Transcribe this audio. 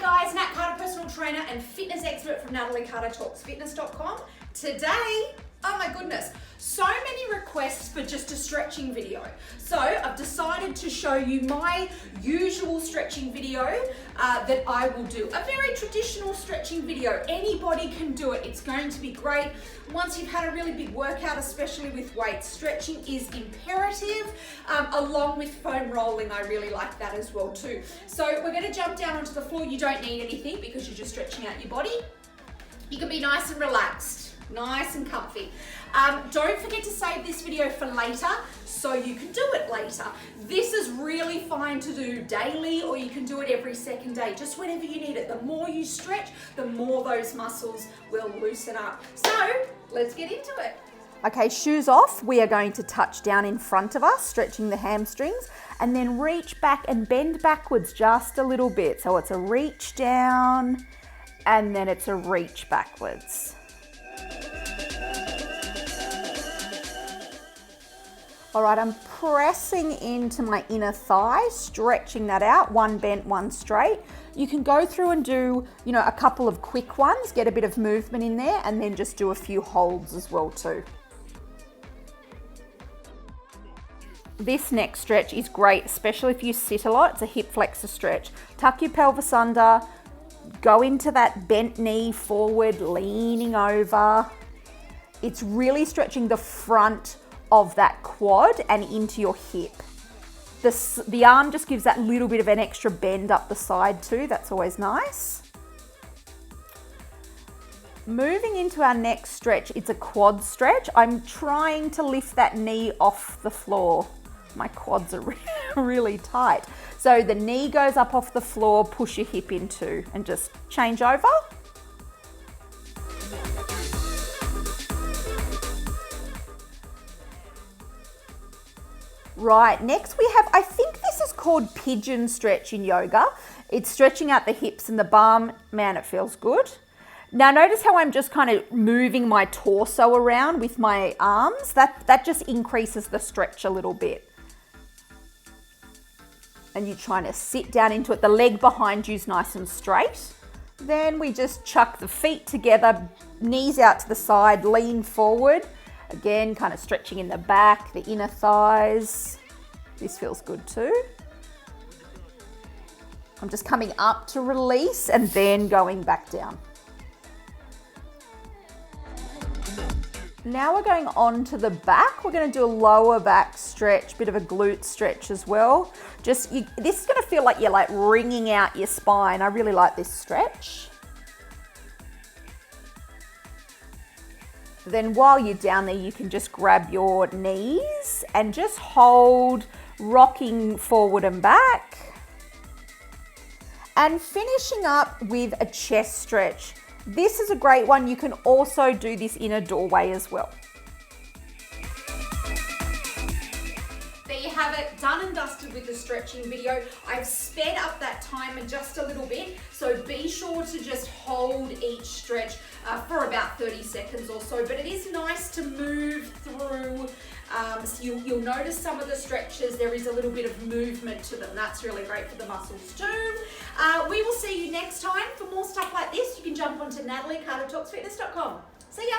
guys, Nat Carter, personal trainer and fitness expert from Natalie Carter Talks Fitness.com. Today, oh my goodness, so many requests for just a stretching video. So I've decided to show you my usual stretching video that I will do. A very traditional stretching video. Anybody can do it. It's going to be great. Once you've had a really big workout, especially with weights, stretching is imperative, along with foam rolling. I really like that as well too. So we're going to jump down onto the floor. You don't need anything because you're just stretching out your body. You can be nice and relaxed, nice and comfy. Don't forget to save this video for later so you can do it later. This is really fine to do daily, or you can do it every second day, just whenever you need it. The more you stretch, the more those muscles will loosen up. So let's get into it. Okay, shoes off. We are going to touch down in front of us, stretching the hamstrings, and then reach back and bend backwards just a little bit. So it's a reach down and then it's a reach backwards. All right, I'm pressing into my inner thigh, stretching that out, one bent, one straight. You can go through and do, a couple of quick ones, get a bit of movement in there, and then just do a few holds as well too. This next stretch is great, especially if you sit a lot. It's a hip flexor stretch. Tuck your pelvis under, go into that bent knee forward, leaning over. It's really stretching the front of that quad and into your hip. The arm just gives that little bit of an extra bend up the side too. That's always nice. Moving into our next stretch, it's a quad stretch. I'm trying to lift that knee off the floor. My quads are really tight. So the knee goes up off the floor, push your hip into, and just change over. Right, next we have, I think this is called pigeon stretch in yoga. It's stretching out the hips and the bum. Man, it feels good. Now notice how I'm just kind of moving my torso around with my arms. That just increases the stretch a little bit. And you're trying to sit down into it. The leg behind you is nice and straight. Then we just chuck the feet together, knees out to the side, lean forward. Again, kind of stretching in the back, the inner thighs. This feels good too. I'm just coming up to release and then going back down. Now we're going on to the back. We're going to do a lower back stretch, bit of a glute stretch as well. This is going to feel like you're wringing out your spine. I really like this stretch. Then while you're down there, you can just grab your knees and just hold, rocking forward and back. And finishing up with a chest stretch. This is a great one. You can also do this in a doorway as well. There you have it, done and dusted with the stretching video. I've sped up that timer just a little bit, so be sure to just hold each stretch for about 30 seconds or so, but it is nice to move through. So you'll notice some of the stretches, there is a little bit of movement to them. That's really great for the muscles too. We will see you next time. For more stuff like this, you can jump onto NatalieCarterTalksFitness.com. See ya.